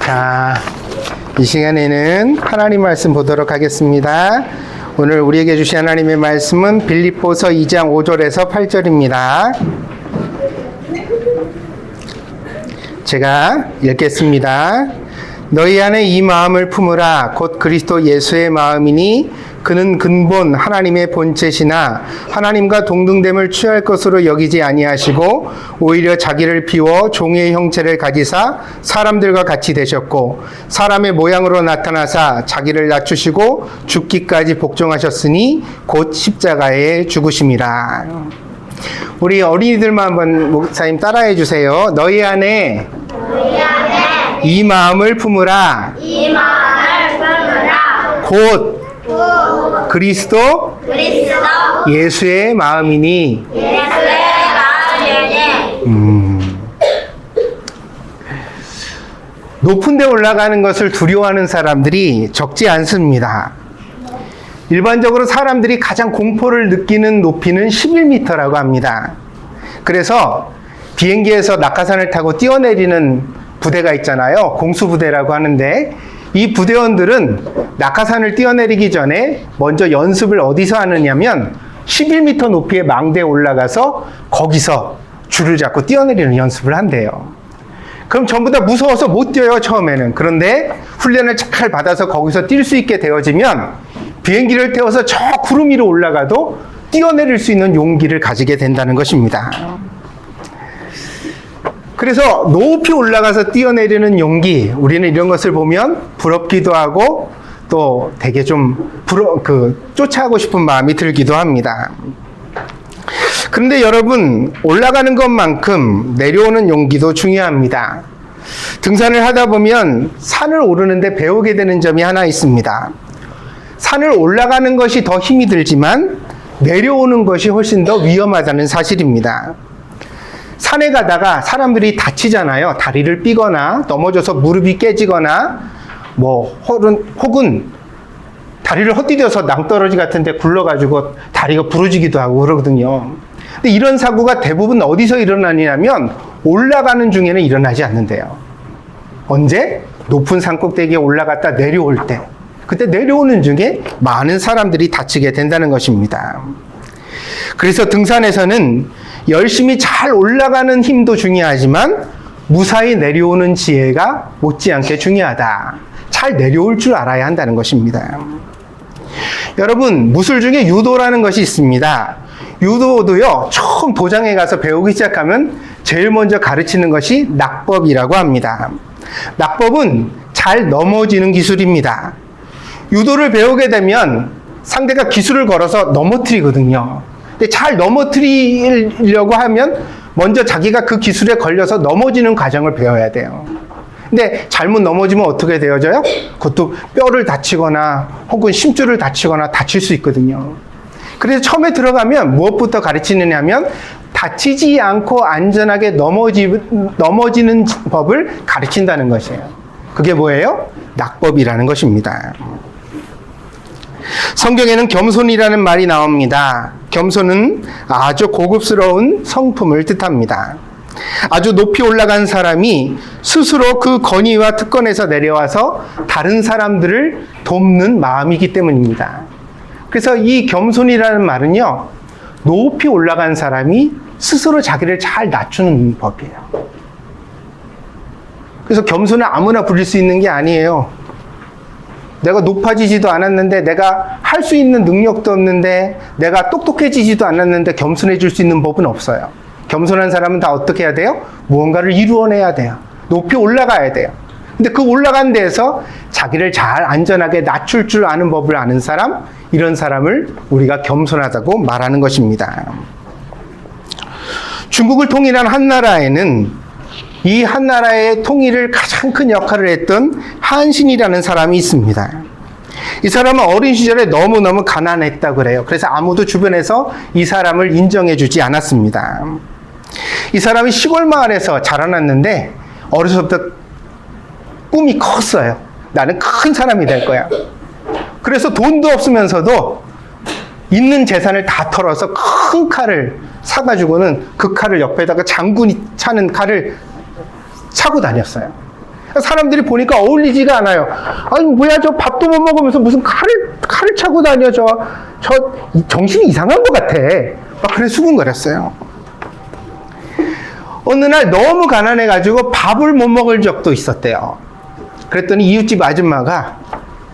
자, 이 시간에는 하나님 말씀 보도록 하겠습니다. 오늘 우리에게 주신 하나님의 말씀은 빌립보서 2장 5절에서 8절입니다. 제가 읽겠습니다. 너희 안에 이 마음을 품으라. 곧 그리스도 예수의 마음이니 그는 근본 하나님의 본체시나 하나님과 동등됨을 취할 것으로 여기지 아니하시고 오히려 자기를 비워 종의 형체를 가지사 사람들과 같이 되셨고 사람의 모양으로 나타나사 자기를 낮추시고 죽기까지 복종하셨으니 곧 십자가에 죽으심이라. 우리 어린이들만 한번 목사님 따라해 주세요. 너희 안에 이 마음을 품으라. 곧 그리스도 예수의 마음이니. 높은 데 올라가는 것을 두려워하는 사람들이 적지 않습니다. 일반적으로 사람들이 가장 공포를 느끼는 높이는 11m라고 합니다. 그래서 비행기에서 낙하산을 타고 뛰어내리는 부대가 있잖아요. 공수부대라고 하는데 이 부대원들은 낙하산을 뛰어내리기 전에 먼저 연습을 어디서 하느냐면 11m 높이의 망대에 올라가서 거기서 줄을 잡고 뛰어내리는 연습을 한대요. 그럼 전부 다 무서워서 못 뛰어요, 처음에는. 그런데 훈련을 잘 받아서 거기서 뛸 수 있게 되어지면 비행기를 태워서 저 구름 위로 올라가도 뛰어내릴 수 있는 용기를 가지게 된다는 것입니다. 그래서 높이 올라가서 뛰어내리는 용기, 우리는 이런 것을 보면 부럽기도 하고 또 되게 좀 쫓아가고 싶은 마음이 들기도 합니다. 그런데 여러분, 올라가는 것만큼 내려오는 용기도 중요합니다. 등산을 하다 보면 산을 오르는데 배우게 되는 점이 하나 있습니다. 산을 올라가는 것이 더 힘이 들지만 내려오는 것이 훨씬 더 위험하다는 사실입니다. 산에 가다가 사람들이 다치잖아요. 다리를 삐거나 넘어져서 무릎이 깨지거나 혹은 다리를 헛디뎌서 낭떠러지 같은 데 굴러가지고 다리가 부러지기도 하고 그러거든요. 근데 이런 사고가 대부분 어디서 일어나냐면 올라가는 중에는 일어나지 않는데요. 언제? 높은 산꼭대기에 올라갔다 내려올 때. 그때 내려오는 중에 많은 사람들이 다치게 된다는 것입니다. 그래서 등산에서는 열심히 잘 올라가는 힘도 중요하지만 무사히 내려오는 지혜가 못지않게 중요하다. 잘 내려올 줄 알아야 한다는 것입니다. 여러분, 무술 중에 유도라는 것이 있습니다. 유도도요, 처음 도장에 가서 배우기 시작하면 제일 먼저 가르치는 것이 낙법이라고 합니다. 낙법은 잘 넘어지는 기술입니다. 유도를 배우게 되면 상대가 기술을 걸어서 넘어뜨리거든요. 근데 잘 넘어뜨리려고 하면 먼저 자기가 그 기술에 걸려서 넘어지는 과정을 배워야 돼요. 근데 잘못 넘어지면 어떻게 되어져요? 그것도 뼈를 다치거나 혹은 심줄을 다치거나 다칠 수 있거든요. 그래서 처음에 들어가면 무엇부터 가르치느냐 하면 다치지 않고 안전하게 넘어지는 법을 가르친다는 것이에요. 그게 뭐예요? 낙법이라는 것입니다. 성경에는 겸손이라는 말이 나옵니다. 겸손은 아주 고급스러운 성품을 뜻합니다. 아주 높이 올라간 사람이 스스로 그 권위와 특권에서 내려와서 다른 사람들을 돕는 마음이기 때문입니다. 그래서 이 겸손이라는 말은요, 높이 올라간 사람이 스스로 자기를 잘 낮추는 법이에요. 그래서 겸손은 아무나 부릴 수 있는 게 아니에요. 내가 높아지지도 않았는데, 내가 할 수 있는 능력도 없는데, 내가 똑똑해지지도 않았는데 겸손해질 수 있는 법은 없어요. 겸손한 사람은 다 어떻게 해야 돼요? 무언가를 이루어내야 돼요. 높이 올라가야 돼요. 근데 그 올라간 데에서 자기를 잘 안전하게 낮출 줄 아는 법을 아는 사람, 이런 사람을 우리가 겸손하다고 말하는 것입니다. 중국을 통일한 한나라에는 이 한나라의 통일을 가장 큰 역할을 했던 한신이라는 사람이 있습니다. 이 사람은 어린 시절에 너무너무 가난했다고 그래요. 그래서 아무도 주변에서 이 사람을 인정해주지 않았습니다. 이 사람이 시골 마을에서 자라났는데 어려서부터 꿈이 컸어요. 나는 큰 사람이 될 거야. 그래서 돈도 없으면서도 있는 재산을 다 털어서 큰 칼을 사가지고는 그 칼을 옆에다가 장군이 차는 칼을 차고 다녔어요. 사람들이 보니까 어울리지가 않아요. 아니 뭐야 저 밥도 못 먹으면서 무슨 칼을 차고 다녀 저 정신이 이상한 것 같아. 막 그래 수군거렸어요. 어느 날 너무 가난해가지고 밥을 못 먹을 적도 있었대요. 그랬더니 이웃집 아줌마가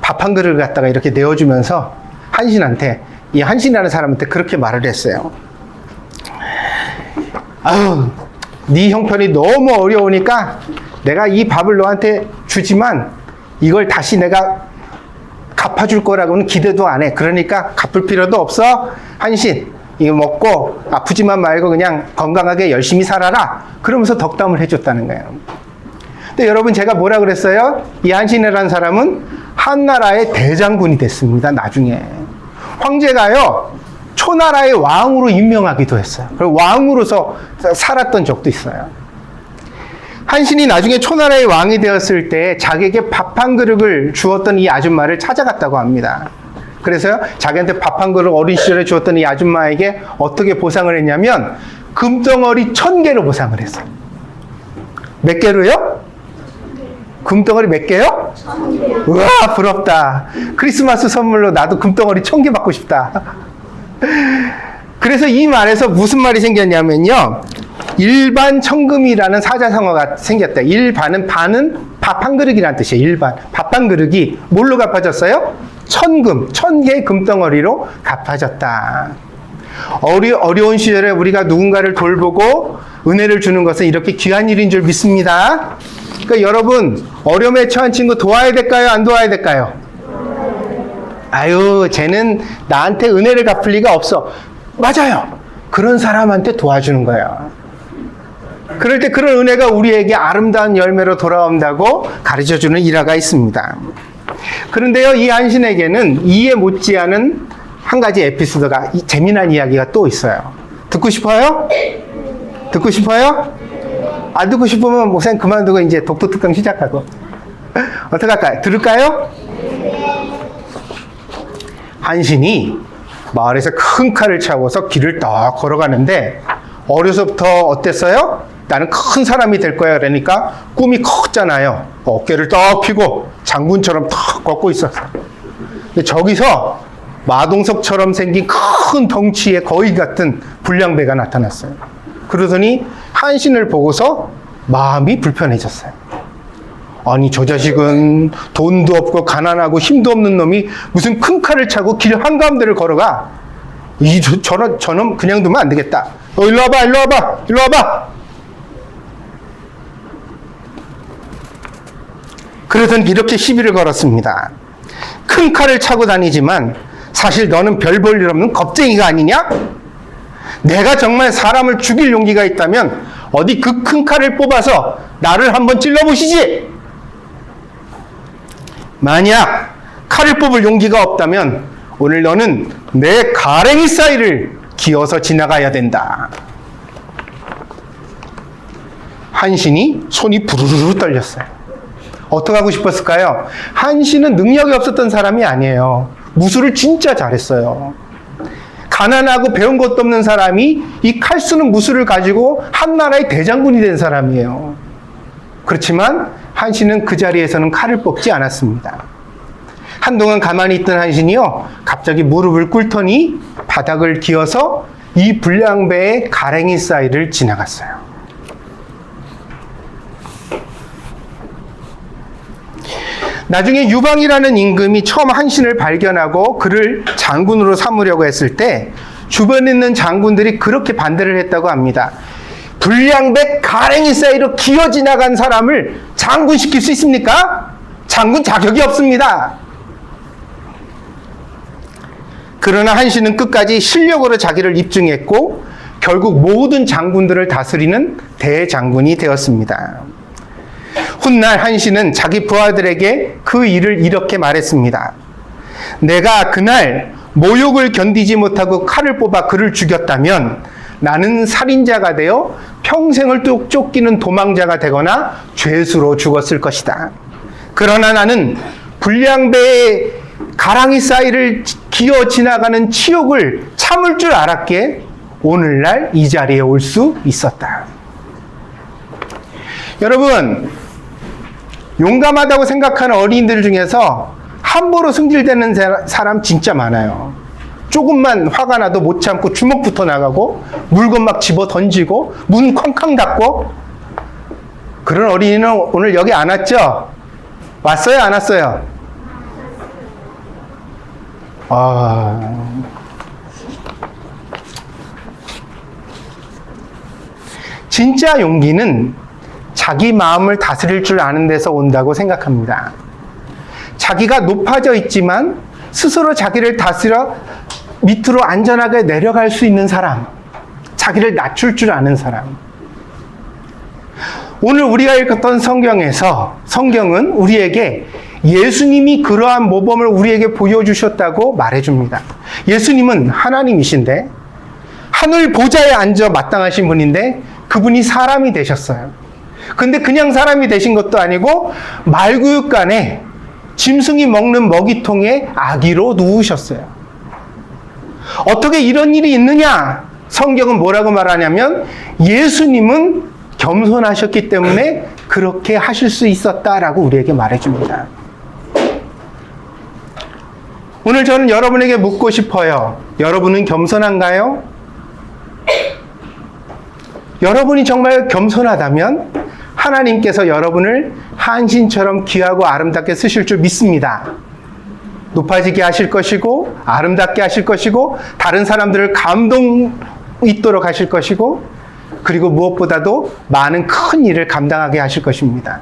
밥 한 그릇을 갖다가 이렇게 내어주면서 한신한테, 이 한신이라는 사람한테 그렇게 말을 했어요. 아유, 네 형편이 너무 어려우니까 내가 이 밥을 너한테 주지만 이걸 다시 내가 갚아줄 거라고는 기대도 안 해. 그러니까 갚을 필요도 없어. 한신, 이거 먹고 아프지만 말고 그냥 건강하게 열심히 살아라. 그러면서 덕담을 해줬다는 거예요. 근데 여러분 제가 뭐라 그랬어요? 이 한신이라는 사람은 한나라의 대장군이 됐습니다. 나중에. 황제가요, 초나라의 왕으로 임명하기도 했어요. 그리고 왕으로서 살았던 적도 있어요. 한신이 나중에 초나라의 왕이 되었을 때 자기에게 밥 한 그릇을 주었던 이 아줌마를 찾아갔다고 합니다. 그래서 자기한테 밥 한 그릇 어린 시절에 주었던 이 아줌마에게 어떻게 보상을 했냐면 금덩어리 1000개로 보상을 했어요. 몇 개로요? 금덩어리 몇 개요? 1000개. 우와 부럽다. 크리스마스 선물로 나도 금덩어리 1000개 받고 싶다. 그래서 이 말에서 무슨 말이 생겼냐면요, 일반 천금이라는 사자성어가 생겼다. 일반은 반은 밥 한 그릇이라는 뜻이에요. 일반 밥 한 그릇이 뭘로 갚아졌어요? 1000금, 1000개의 금덩어리로 갚아졌다. 어려운 시절에 우리가 누군가를 돌보고 은혜를 주는 것은 이렇게 귀한 일인 줄 믿습니다. 그러니까 여러분, 어려움에 처한 친구 도와야 될까요? 안 도와야 될까요? 아유, 쟤는 나한테 은혜를 갚을 리가 없어. 맞아요. 그런 사람한테 도와주는 거예요. 그럴 때 그런 은혜가 우리에게 아름다운 열매로 돌아온다고 가르쳐주는 일화가 있습니다. 그런데요, 이 한신에게는 이해 못지않은 한 가지 에피소드가, 재미난 이야기가 또 있어요. 듣고 싶어요? 듣고 싶어요? 안 듣고 싶으면 목사님 그만두고 이제 독도특강 시작하고. 어떡할까요? 들을까요? 한신이 마을에서 큰 칼을 차고서 길을 떡 걸어가는데, 어려서부터 어땠어요? 나는 큰 사람이 될 거야. 그러니까 꿈이 컸잖아요. 어깨를 떡 펴고 장군처럼 턱 걷고 있었어요. 근데 저기서 마동석처럼 생긴 큰 덩치의 거위 같은 불량배가 나타났어요. 그러더니 한신을 보고서 마음이 불편해졌어요. 아니 저 자식은 돈도 없고 가난하고 힘도 없는 놈이 무슨 큰 칼을 차고 길 한가운데를 걸어가. 저놈 그냥 두면 안 되겠다. 일로 와봐, 일로 와봐, 일로 와봐. 그러더니 이렇게 시비를 걸었습니다. 큰 칼을 차고 다니지만 사실 너는 별 볼 일 없는 겁쟁이가 아니냐? 내가 정말 사람을 죽일 용기가 있다면 어디 그 큰 칼을 뽑아서 나를 한번 찔러보시지. 만약 칼을 뽑을 용기가 없다면 오늘 너는 내 가랭이 사이를 기어서 지나가야 된다. 한신이 손이 부르르 떨렸어요. 어떻게 하고 싶었을까요? 한신은 능력이 없었던 사람이 아니에요. 무술을 진짜 잘했어요. 가난하고 배운 것도 없는 사람이 이 칼 쓰는 무술을 가지고 한나라의 대장군이 된 사람이에요. 그렇지만 한신은 그 자리에서는 칼을 뽑지 않았습니다. 한동안 가만히 있던 한신이요, 갑자기 무릎을 꿇더니 바닥을 기어서 이 불량배의 가랭이 사이를 지나갔어요. 나중에 유방이라는 임금이 처음 한신을 발견하고 그를 장군으로 삼으려고 했을 때 주변에 있는 장군들이 그렇게 반대를 했다고 합니다. 불량배 가랭이 사이로 기어 지나간 사람을 장군시킬 수 있습니까? 장군 자격이 없습니다. 그러나 한신은 끝까지 실력으로 자기를 입증했고 결국 모든 장군들을 다스리는 대장군이 되었습니다. 훗날 한신은 자기 부하들에게 그 일을 이렇게 말했습니다. 내가 그날 모욕을 견디지 못하고 칼을 뽑아 그를 죽였다면 나는 살인자가 되어 평생을 쫓기는 도망자가 되거나 죄수로 죽었을 것이다. 그러나 나는 불량배의 가랑이 사이를 기어 지나가는 치욕을 참을 줄 알았기에 오늘날 이 자리에 올 수 있었다. 여러분, 용감하다고 생각하는 어린이들 중에서 함부로 승질되는 사람 진짜 많아요. 조금만 화가 나도 못 참고 주먹부터 나가고 물건 막 집어 던지고 문 쾅쾅 닫고. 그런 어린이는 오늘 여기 안 왔죠? 왔어요? 안 왔어요? 진짜 용기는 자기 마음을 다스릴 줄 아는 데서 온다고 생각합니다. 자기가 높아져 있지만 스스로 자기를 다스려 밑으로 안전하게 내려갈 수 있는 사람, 자기를 낮출 줄 아는 사람. 오늘 우리가 읽었던 성경은 우리에게 예수님이 그러한 모범을 우리에게 보여주셨다고 말해줍니다. 예수님은 하나님이신데 하늘 보좌에 앉아 마땅하신 분인데 그분이 사람이 되셨어요. 근데 그냥 사람이 되신 것도 아니고 말구육간에 짐승이 먹는 먹이통에 아기로 누우셨어요. 어떻게 이런 일이 있느냐? 성경은 뭐라고 말하냐면 예수님은 겸손하셨기 때문에 그렇게 하실 수 있었다라고 우리에게 말해줍니다. 오늘 저는 여러분에게 묻고 싶어요. 여러분은 겸손한가요? 여러분이 정말 겸손하다면 하나님께서 여러분을 한신처럼 귀하고 아름답게 쓰실 줄 믿습니다. 높아지게 하실 것이고 아름답게 하실 것이고 다른 사람들을 감동 있도록 하실 것이고 그리고 무엇보다도 많은 큰 일을 감당하게 하실 것입니다.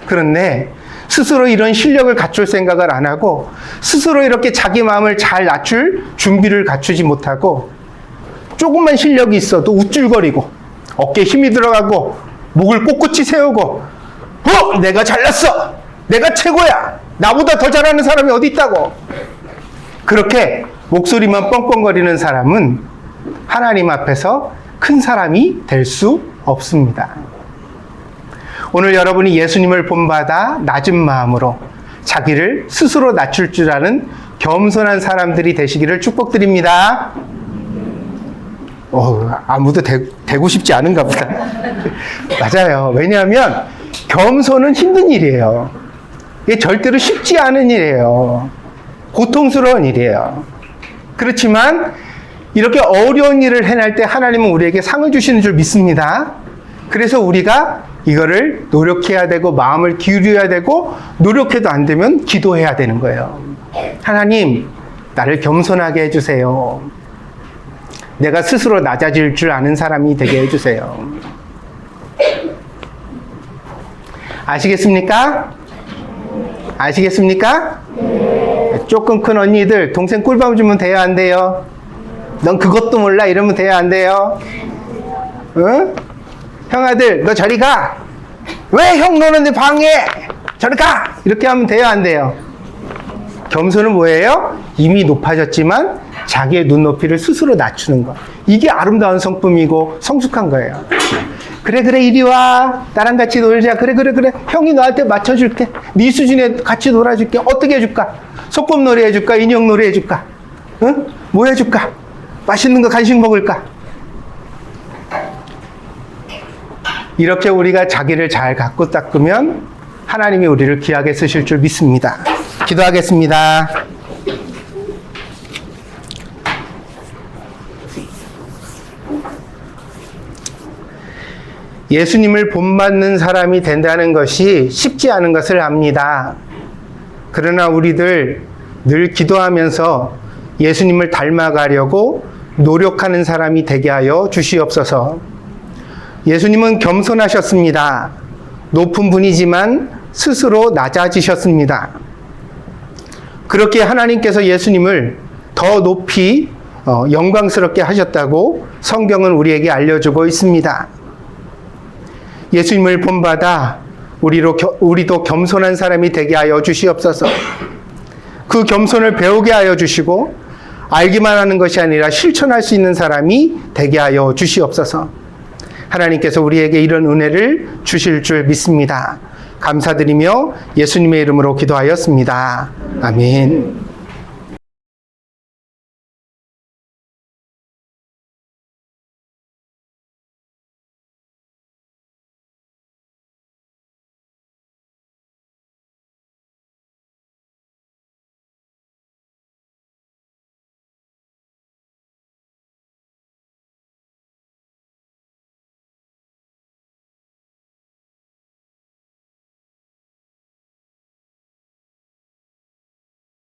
그런데 스스로 이런 실력을 갖출 생각을 안 하고 스스로 이렇게 자기 마음을 잘 낮출 준비를 갖추지 못하고 조금만 실력이 있어도 우쭐거리고 어깨에 힘이 들어가고 목을 꼿꼿이 세우고 내가 잘났어! 내가 최고야! 나보다 더 잘하는 사람이 어디 있다고! 그렇게 목소리만 뻥뻥거리는 사람은 하나님 앞에서 큰 사람이 될 수 없습니다. 오늘 여러분이 예수님을 본받아 낮은 마음으로 자기를 스스로 낮출 줄 아는 겸손한 사람들이 되시기를 축복드립니다. 아무도 되고 싶지 않은가 보다. 맞아요. 왜냐하면 겸손은 힘든 일이에요. 이게 절대로 쉽지 않은 일이에요. 고통스러운 일이에요. 그렇지만 이렇게 어려운 일을 해낼 때 하나님은 우리에게 상을 주시는 줄 믿습니다. 그래서 우리가 이거를 노력해야 되고 마음을 기울여야 되고 노력해도 안 되면 기도해야 되는 거예요. 하나님, 나를 겸손하게 해주세요. 내가 스스로 낮아질 줄 아는 사람이 되게 해주세요. 아시겠습니까? 아시겠습니까? 조금 큰 언니들, 동생 꿀밤 주면 돼요, 안 돼요? 넌 그것도 몰라 이러면 돼요, 안 돼요? 응? 형아들, 너 저리 가! 왜 형 노는데 방해해! 저리 가! 이렇게 하면 돼요, 안 돼요? 겸손은 뭐예요? 이미 높아졌지만 자기의 눈높이를 스스로 낮추는 것. 이게 아름다운 성품이고 성숙한 거예요. 그래 이리 와. 나랑 같이 놀자. 그래. 형이 너한테 맞춰줄게. 네 수준에 같이 놀아줄게. 어떻게 해줄까? 소꿉놀이 해줄까? 인형놀이 해줄까? 응? 뭐 해줄까? 맛있는 거 간식 먹을까? 이렇게 우리가 자기를 잘 갖고 닦으면 하나님이 우리를 귀하게 쓰실 줄 믿습니다. 기도하겠습니다. 예수님을 본받는 사람이 된다는 것이 쉽지 않은 것을 압니다. 그러나 우리들 늘 기도하면서 예수님을 닮아가려고 노력하는 사람이 되게 하여 주시옵소서. 예수님은 겸손하셨습니다. 높은 분이지만 스스로 낮아지셨습니다. 그렇게 하나님께서 예수님을 더 높이 영광스럽게 하셨다고 성경은 우리에게 알려주고 있습니다. 예수님을 본받아 우리도 겸손한 사람이 되게 하여 주시옵소서. 그 겸손을 배우게 하여 주시고 알기만 하는 것이 아니라 실천할 수 있는 사람이 되게 하여 주시옵소서. 하나님께서 우리에게 이런 은혜를 주실 줄 믿습니다. 감사드리며 예수님의 이름으로 기도하였습니다. 아멘.